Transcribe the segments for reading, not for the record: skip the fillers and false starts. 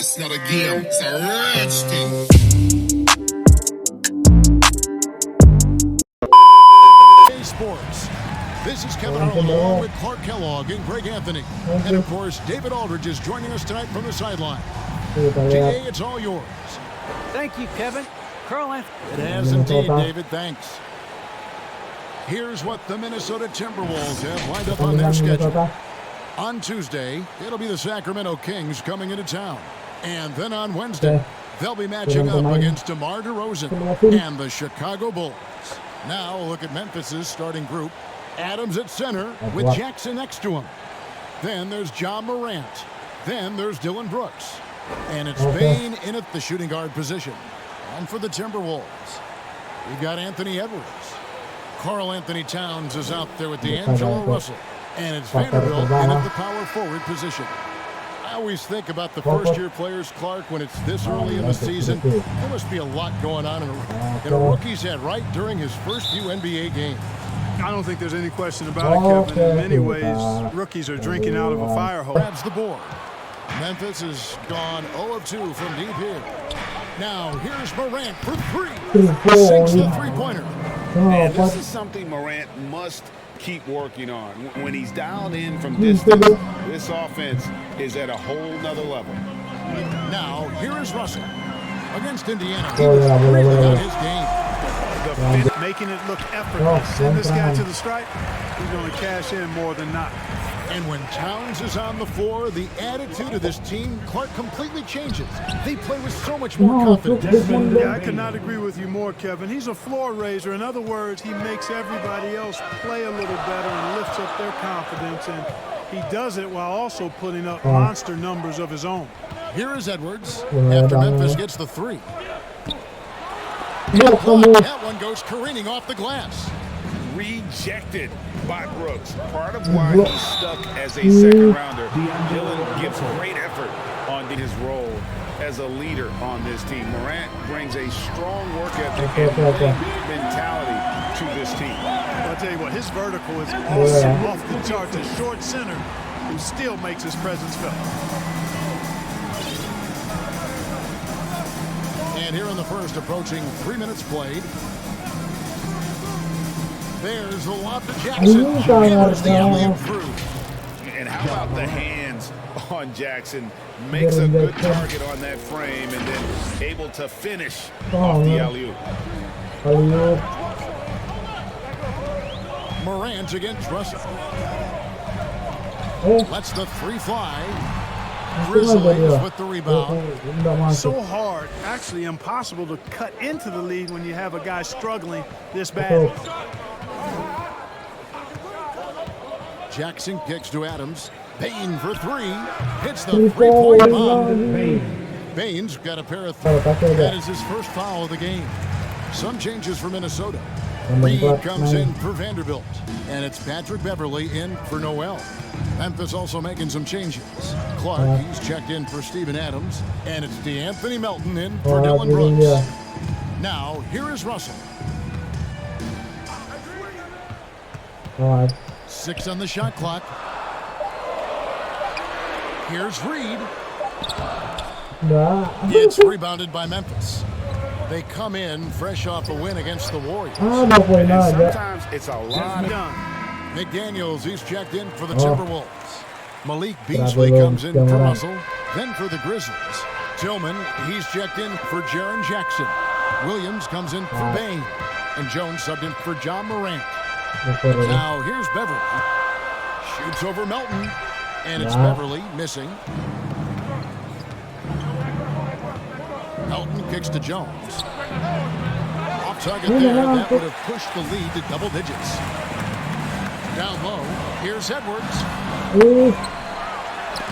It's not a game, it's a rich thing. Sports. This is Kevin Harlan along with Clark Kellogg and Greg Anthony. And of course, David Aldridge is joining us tonight from the sideline. TA, it's all yours. Thank you, Kevin. Carl Anthony. It has indeed, David. Thanks. Here's what the Minnesota Timberwolves have lined up on their schedule. On Tuesday, it'll be the Sacramento Kings coming into town. And then on Wednesday, they'll be matching up against DeMar DeRozan and the Chicago Bulls. Now look at Memphis's starting group. Adams at center with Jackson next to him. Then there's Ja Morant. Then there's Dylan Brooks. And it's Bane in at the shooting guard position. And for the Timberwolves, we've got Anthony Edwards. Karl Anthony Towns is out there with D'Angelo Russell. And it's Vanderbilt in at the power forward position. I always think about the first-year players, Clark, when it's this early in the season. There must be a lot going on in a rookie's head right during his first few NBA games. I don't think there's any question about it, Kevin. In many ways, rookies are drinking out of a fire hose. Grabs the board. Memphis has gone 0 of 2 from deep here. Now, here's Morant for three. Sinks the three-pointer. And this is something Morant must keep working on. When he's dialed in from distance, this offense is at a whole nother level. Now, here is Russell. Against Indiana, he was really on his game. Making it look effortless. Send this guy to the stripe, he's going to cash in more than not. And when Towns is on the floor, the attitude of this team, Clark, completely changes. They play with so much more confidence. Yeah, I could not agree with you more, Kevin. He's a floor raiser. In other words, he makes everybody else play a little better and lifts up their confidence. And he does it while also putting up monster numbers of his own. Here is Edwards after Memphis gets the three. That one goes careening off the glass. Rejected by Brooks. Part of why he's stuck as a second rounder. Dylan gives great effort on his role as a leader on this team. Morant brings a strong work ethic and mentality to this team. I'll tell you what, his vertical is also off the charts. A short center who still makes his presence felt. And here in the first, approaching 3 minutes played. There's the lob to Jackson. Here's the alley-oop through. And how about the hands on Jackson? Makes a good target on that frame and then able to finish off the alley-oop. Morant against Russell. Lets the three fly. Grizzlies with the rebound. So hard, actually impossible to cut into the lead when you have a guy struggling this bad. Jackson kicks to Adams. Bane for three. Hits the three-point bomb. Bane's got a pair of threes. That is his first foul of the game. Some changes for Minnesota. Reed comes in for Vanderbilt. And it's Patrick Beverly in for Noel. Memphis also making some changes. Clark, he's checked in for Steven Adams. And it's DeAnthony Melton in for Dylan Brooks. Now, here is Russell. 6 on the shot clock. Here's Reed. It's rebounded by Memphis. They come in fresh off a win against the Warriors. Sometimes it's a lot done. McDaniels, he's checked in for the Timberwolves. Malik Beasley comes in for Russell, then for the Grizzlies. Tillman, he's checked in for Jaren Jackson. Williams comes in for Bane. And Jones subbed in for Ja Morant. Now here's Beverly. Shoots over Melton. And it's Beverly missing. Melton kicks to Jones. Off target there. That would have pushed the lead to double digits. Down low. Here's Edwards.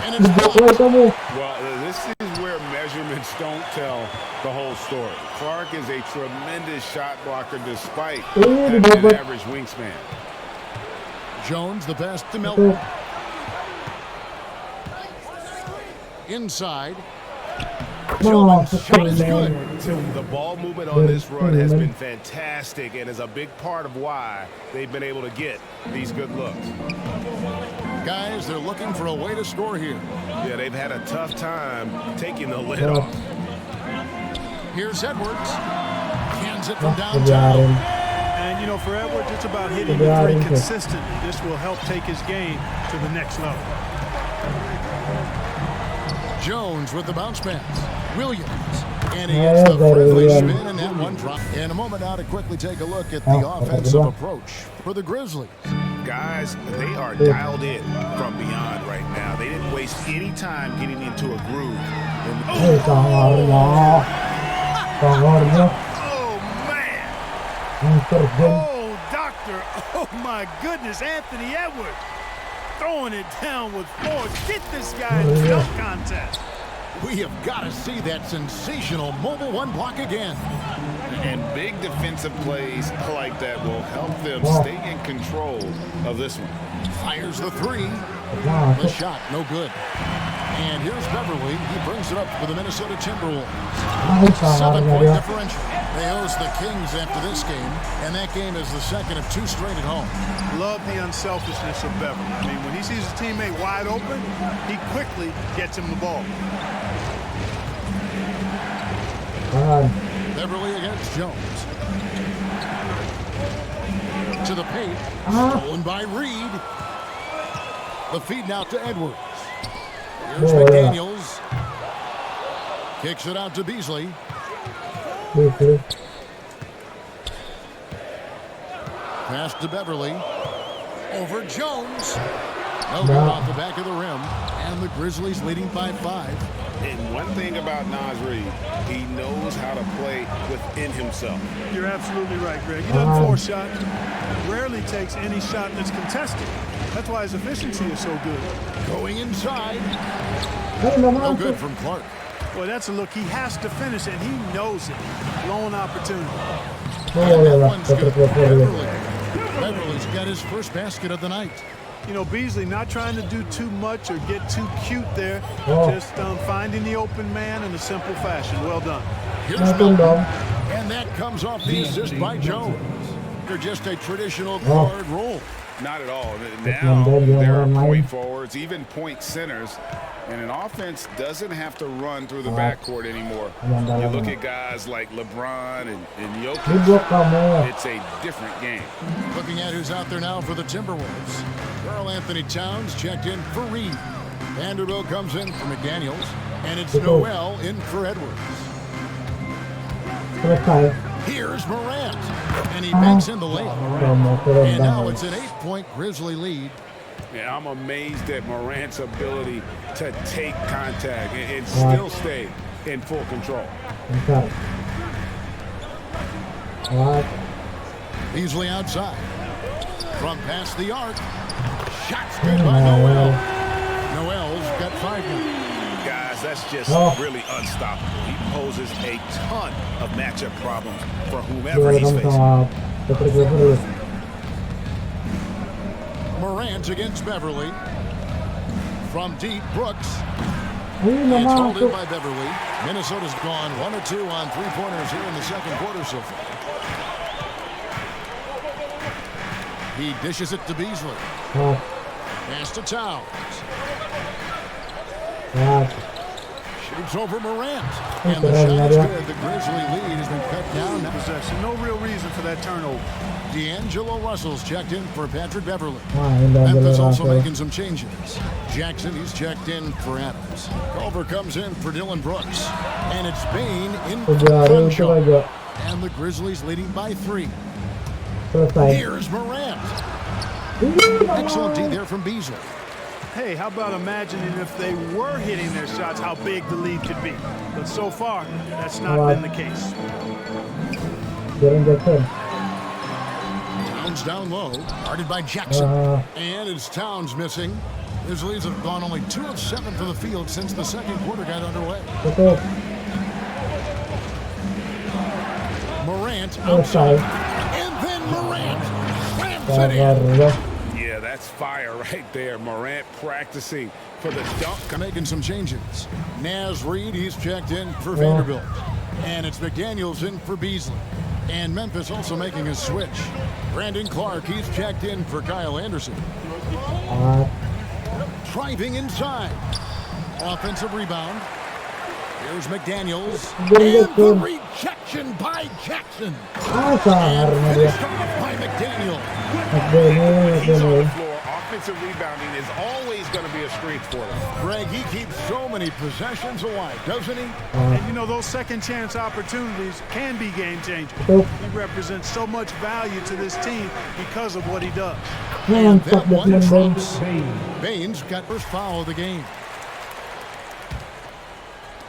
And it's blocked. Well, this is where measurements don't tell the whole story. Clark is a tremendous shot blocker despite having an average wingspan. Jones, the pass to Melton. Inside. Jones' shot is good. The ball movement on this run has been fantastic and is a big part of why they've been able to get these good looks. Guys, they're looking for a way to score here. Yeah, they've had a tough time taking the lid off. Here's Edwards. Cans it from downtown. And, you know, for Edwards, it's about hitting the three consistently. This will help take his game to the next level. Jones with the bounce pass. Williams. And he gets the friendly spin, and that one drop. In a moment now to quickly take a look at the offensive approach for the Grizzlies. Guys, they are dialed in from beyond right now. They didn't waste any time getting into a groove. Oh, man. Oh, doctor. Oh, my goodness. Anthony Edwards throwing it down with force. Get this guy in the dunk contest. We have got to see that sensational mobile one block again. And big defensive plays like that will help them stay in control of this one. Fires the three. The shot, no good. And here's Beverly. He brings it up for the Minnesota Timberwolves. 7-point differential. They host the Kings after this game, and that game is the second of 2 straight at home. Love the unselfishness of Beverly. I mean, when he sees his teammate wide open, he quickly gets him the ball. Beverly against Jones. To the paint. Stolen by Reed. The feed now to Edwards. Here's McDaniels. Kicks it out to Beasley. Pass to Beverly. Over Jones. No good off the back of the rim. And the Grizzlies leading by 5. And one thing about Naz Reid, he knows how to play within himself. You're absolutely right, Greg. He doesn't force shots. Rarely takes any shot that's contested. That's why his efficiency is so good. Going inside. No good from Clark. Boy, that's a look. He has to finish, and he knows it. Blown opportunity. And that one's good. Beverly's got his first basket of the night. You know, Beasley not trying to do too much or get too cute there. Just finding the open man in a simple fashion. Well done. Here's Milton. And that comes off the assist by Jones. They're just a traditional guard role. Not at all. Now there are point forwards, even point centers, and an offense doesn't have to run through the backcourt anymore. You look at guys like LeBron and Jokic, it's a different game. Looking at who's out there now for the Timberwolves. Karl Anthony Towns checked in for Reed. Vanderbilt comes in for McDaniels, and it's Noel in for Edwards. Here's Morant, and he makes in the layup. And now it's an 8-point Grizzly lead. Yeah, I'm amazed at Morant's ability to take contact and still stay in full control. Beasley outside. From past the arc. Shots good by Noel. Noel's got 5 now. Guys, that's just really unstoppable. He poses a ton of matchup problems for whomever he's facing. Morant against Beverly. From deep, Brooks. It's holded by Beverly. Minnesota's gone 1 of 2 on 3-pointers here in the second quarter so far. He dishes it to Beasley. Pass to Towns. Shoots over Morant. And the shot is good. The Grizzly lead has been cut down. Now possession. No real reason for that turnover. D'Angelo Russell's checked in for Patrick Beverly. Memphis also making some changes. Jackson, he's checked in for Adams. Culver comes in for Dylan Brooks. And it's Bain in for Crenshaw. And the Grizzlies leading by 3. Here's Morant. Excellent D there from Beasley. Hey, how about imagining if they were hitting their shots, how big the lead could be. But so far, that's not been the case. Towns down low, guarded by Jackson. And it's Towns missing. Grizzlies have gone only 2 of 7 from the field since the second quarter got underway. Morant outside. And then Morant slams it in. Yeah, that's fire right there. Morant practicing for the dunk. Making some changes. Naz Reid, he's checked in for Vanderbilt. And it's McDaniels in for Beasley. And Memphis also making a switch. Brandon Clark, he's checked in for Kyle Anderson. driving inside. Offensive rebound. Here's McDaniels. Good, And good. the rejection by Jackson. Sangar na dia. Finished off by McDaniel. He's on the floor. Offensive rebounding is always going to be a strength for him. Greg, he keeps so many possessions alive, doesn't he? And you know, those second chance opportunities can be game changers. Ito. He represents so much value to this team because of what he does. And Mantap that one Bain. trumps. Baines got first foul of the game.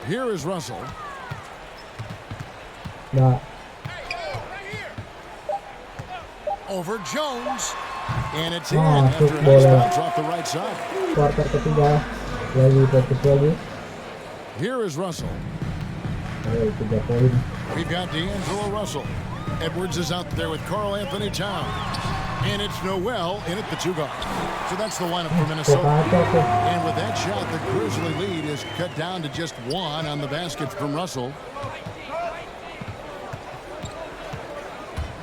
Here is Russell. Nah. Over Jones. And it's in Ah, after a good nice bola. bounce off the right side. Quarter ketiga. Lagi fokus lagi. Here is Russell. Ayo 3 poin. We've got D'Angelo Russell. Edwards is out there with Karl Anthony Towns. And it's Noel in at the 2 guard. So that's the lineup for Minnesota. Kacau tuh. And with that shot, the Grizzly lead is cut down to just 1 on the basket from Russell.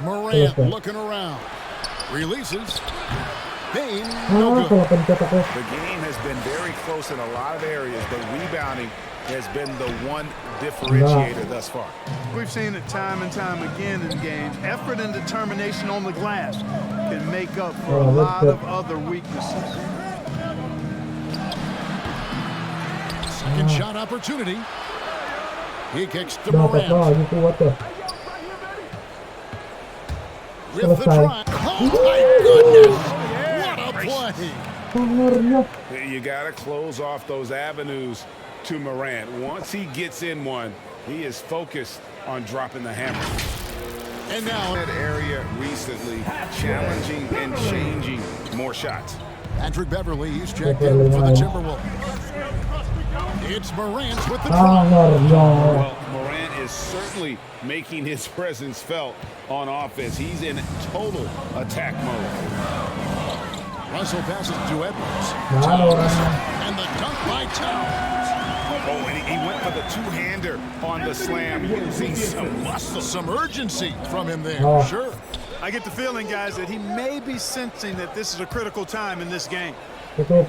Morant looking around. Releases. Bain, no Ah, good. kalau pencet aku. The game has been very close in a lot of areas, but rebounding has been the one differentiator thus far. We've seen it time and time again in games. Effort and determination on the glass can make up for a lot of other weaknesses. Second shot opportunity. He kicks to Dapat Morant. lagi kuat tuh. With the Selesai. drive. Oh my goodness! What a play! Sangarnya. You got to close off those avenues to Morant. Once he gets in one, he is focused on dropping the hammer. And now That area recently challenging and changing more shots. Patrick Beverly, he's checked in for the Timberwolves. It's Morant with the drive. Sangarnya. Well, Morant is certainly making his presence felt on offense. He's in total attack mode. Russell passes to Edwards. Nah, orang. And the dunk by Towns. Oh, and he went for the two-hander on the slam, using some muscle. Some urgency from him there. Oh. Sure. I get the feeling, guys, that he may be sensing that this is a critical time in this game. Tutup.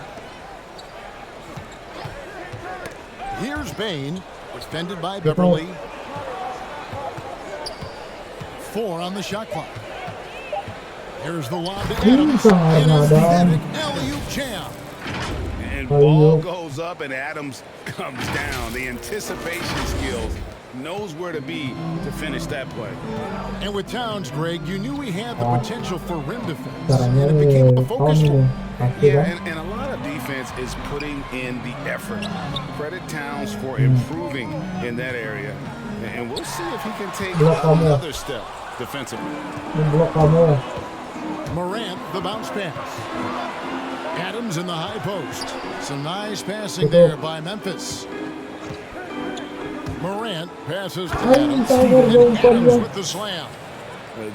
Here's Bain, defended by Beverly. 4 on the shot clock. Here's the lob to Adams. And a pathetic alley-oop jam. And ball goes up and Adams comes down. The anticipation skills, knows where to be to finish that play. And with Towns, Greg, you knew he had the potential for rim defense. Caranya And it became a focus Tom for ini. him. Pasti Yeah, kan. and a lot of defense is putting in the effort. Credit Towns for improving in that area. And we'll see if he can take Blok kamu. another step defensively. Memblok kamu. Morant, the bounce pass. Adams in the high post. Some nice passing there by Memphis. Morant passes to Adams. And Adams with the slam.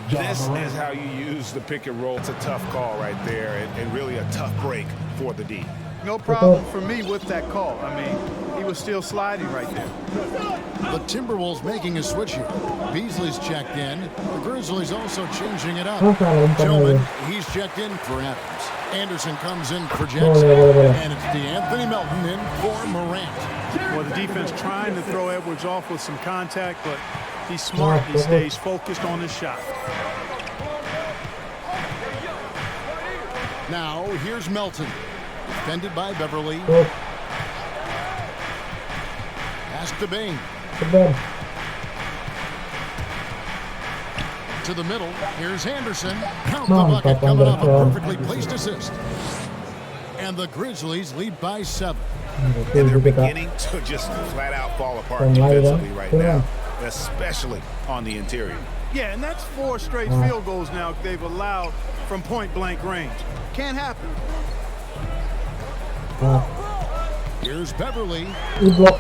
This is how you use the pick and roll. It's a tough call right there and really a tough break for the D. No problem for me with that call. I mean, he was still sliding right there. The Timberwolves making a switch here. Beasley's checked in. The Grizzlies also changing it up. Ah, salah umpan Tillman, lagi. he's checked in for Adams. Anderson comes in for Jackson. Boleh. And it's DeAnthony Melton in for Morant. Well, the defense trying to throw Edwards off with some contact, but he's smart. He stays focused on his shot. Now, here's Melton. Defended by Beverly. Tuh, Pass to Bain. sebar. To the middle. Here's Anderson. Count the Mantap, bucket coming off a Anderson. perfectly placed assist. And the Grizzlies lead by 7. Itu And they're juga. beginning to just flat out fall apart From Lyra, defensively right now, Turan. especially on the interior. Yeah, and that's 4 straight field goals now they've allowed from point-blank range. Can't happen. Ah, Here's Beverly. blok.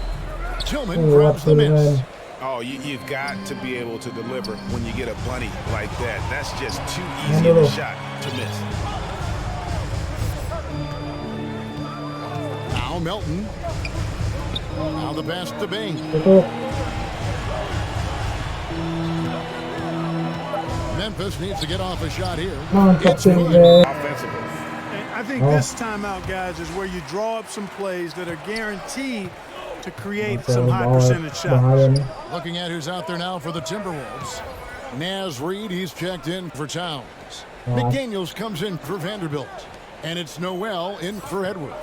Tillman grabs the miss. Oh, you've got to be able to deliver when you get a bunny like that. That's just too easy of a shot to miss. Now Melton. Now the pass to Bain. Tutup. Memphis needs to get off a shot here. Mantap It's sih, good. Greg. Offensively. And I think this timeout, guys, is where you draw up some plays that are guaranteed to create some high percentage shots. Looking at who's out there now for the Timberwolves. Naz Reid, he's checked in for Towns. McDaniels comes in for Vanderbilt. And it's Noel in for Edwards.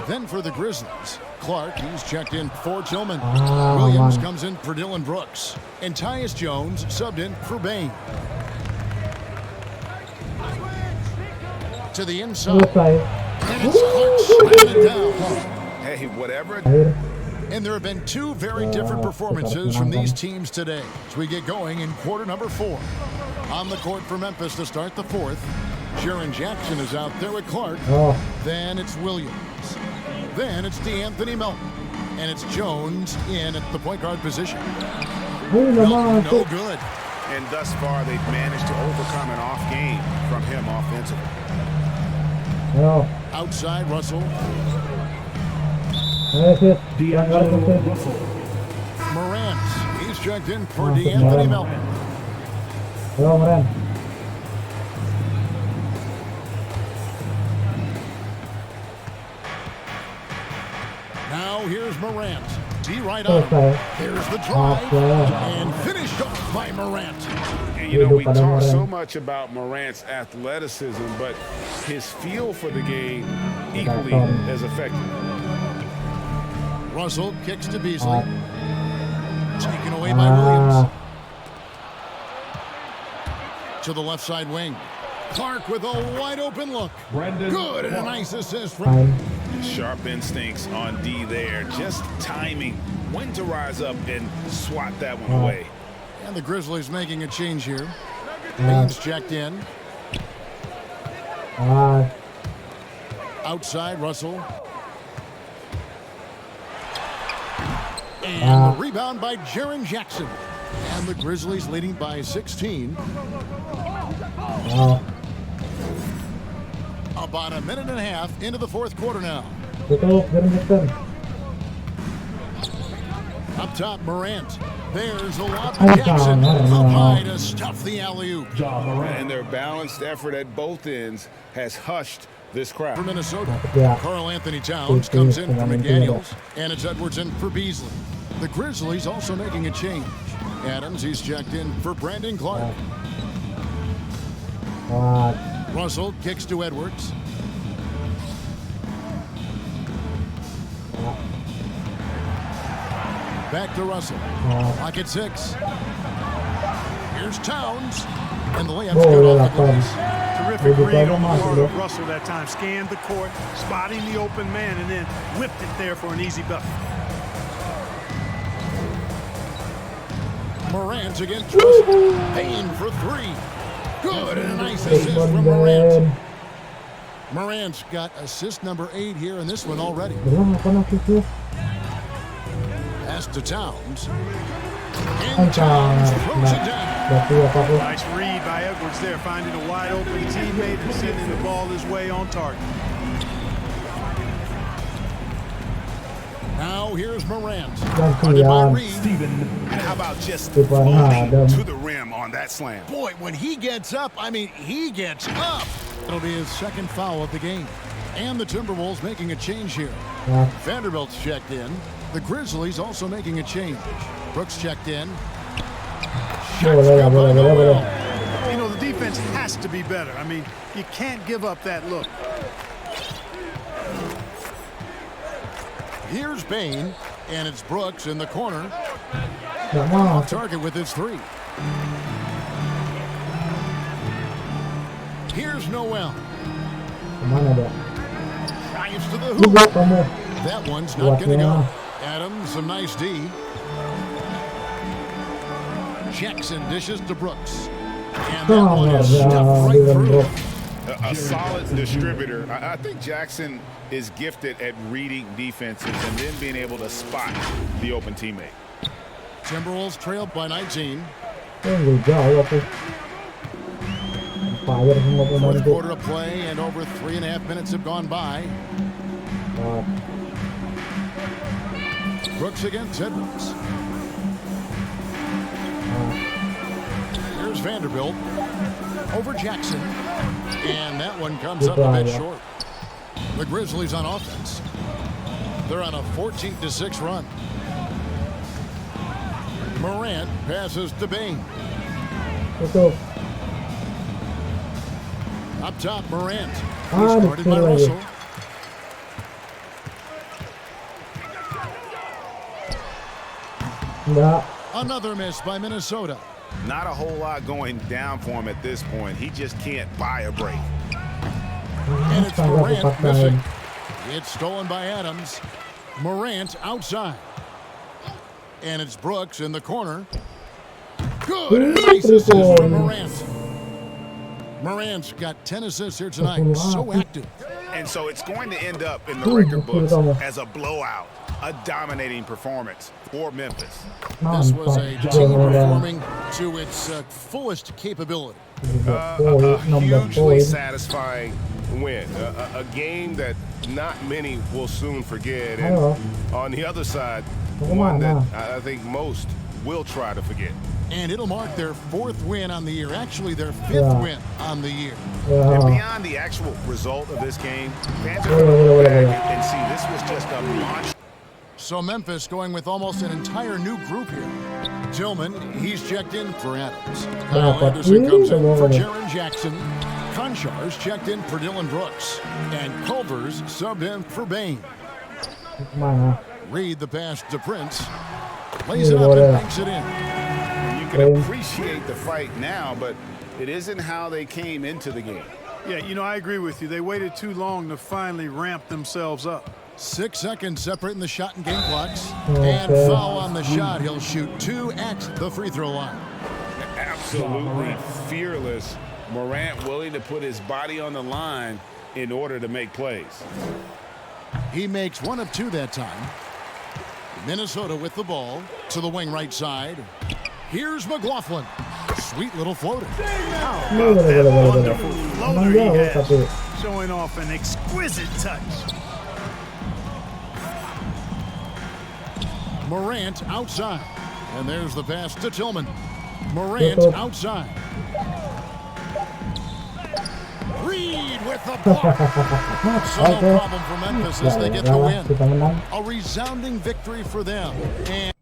Then for the Grizzlies, Clark, he's checked in for Tillman. Williams comes in for Dylan Brooks. And Tyus Jones subbed in for Bain. To the inside. And it's Clark slamming it down. Hey, whatever. And there have been two very different performances from these teams today as we get going in quarter number 4. On the court for Memphis to start the 4th. Jaren Jackson is out there with Clark. Then it's Williams. Then it's DeAnthony Melton. And it's Jones in at the point guard position. No good. And thus far, they've managed to overcome an off game from him offensively. Outside, Russell. Morant. He's checked in for DeAnthony Melton. Now here's Morant. See right on him. There's the drive. And finished off by Morant. And, you know, we talk so much about Morant's athleticism, but his feel for the game equally as effective. Russell kicks to Beasley. Taken away by Williams. To the left side wing. Clark with a wide open look. Good, and a nice assist from Sharp instincts on D there. Just timing when to rise up and swat that one away. And the Grizzlies making a change here. Baines checked in. Outside, Russell. And the rebound by Jaren Jackson. And the Grizzlies leading by 16. About a minute and a half into the 4th quarter now. Up top, Morant. There's a lob to Jackson. Up high to stuff the alley-oop. And their balanced effort at both ends has hushed this crowd. For Minnesota, Karl Anthony Towns comes in for McDaniels. And it's Edwards in for Beasley. The Grizzlies also making a change. Adams, he's checked in for Brandon Clark. Russell kicks to Edwards. Back to Russell. Lock at 6. Here's Towns. And the layup's good off the glass. Terrific read on the part of Russell that time. Scanned the court, spotting the open man, and then whipped it there for an easy bucket. Morant against Russell. Payne for 3. Good, and a nice assist from Morant. Morant's got assist number 8 here in this one already. Pass to Towns. And Towns throws it down. Nice read by Edwards there, finding a wide open teammate and sending the ball his way on target. Now here's Morant. Guarded by Reed. And how about just floating to the rim on that slam? Boy, when he gets up, I mean, he gets up. It'll be his 2nd foul of the game. And the Timberwolves making a change here. Vanderbilt's checked in. The Grizzlies also making a change. Brooks checked in. You know, the defense has to be better. I mean, you can't give up that look. Here's Bain, and it's Brooks in the corner. Off target with his 3. Here's Noel. Drives to the hoop. That one's not going to go. Adams, some nice D. Jackson dishes to Brooks. And that one is stuffed right through. A solid distributor. I think Jackson is gifted at reading defenses and then being able to spot the open teammate. Timberwolves trailed by 19. 4th quarter of play, and over 3.5 minutes have gone by. Brooks against Edwards. Here's Vanderbilt over Jackson. And that one comes up a bit short. The Grizzlies on offense. They're on a 14-6 run. Morant passes to Bain. Tutup. Up top, Morant. He's Ah, guarded by betul lagi. Russell. Enggak. Another miss by Minnesota. Not a whole lot going down for him at this point. He just can't buy a break. And it's Sangat Morant dipaksain. missing. It's stolen by Adams. Morant outside. And it's Brooks in the corner. Good. Nice assist from Morant. Morant's got 10 assists here tonight. So active. And so it's going to end up in the record books as a blowout, a dominating performance for Memphis. This was a Mantap. team performing to its fullest capability. A 16 hugely poin. satisfying win. A game that not many will soon forget. Ayo. And on the other side, Mau one that kemana? I think most will try to forget. And it'll mark their 4th win on the year. Actually, their 5th Yeah. win on the year. And Ya. beyond the actual result of this game, fans are going to look back and see this was just a monster. So Memphis going with almost an entire new group here. Tillman, he's checked in for Adams. Kyle Dapat Anderson comes in for ini. Jaren Jackson. Conchar's checked in for Dylan Brooks. And Culver's subbed in for Bain. Mana? Reed the pass to Prince. Lays it up and banks it in. You can appreciate the fight now, but it isn't how they came into the game. Yeah, you know, I agree with you. They waited too long to finally ramp themselves up. 6 seconds separating the shot and game clocks. And foul on the shot. He'll shoot 2 at the free throw line. Absolutely fearless. Morant willing to put his body on the line in order to make plays. He makes 1 of 2 that time. Minnesota with the ball to the wing right side. Here's McLaughlin. Sweet little floater. Wonderful floater Emang he jauh has, tapi. showing off an exquisite touch. Morant outside. And there's the pass to Tillman. Morant outside. Reed with the block. So no problem for Memphis as they get the win. Kita menang. A resounding victory for them. And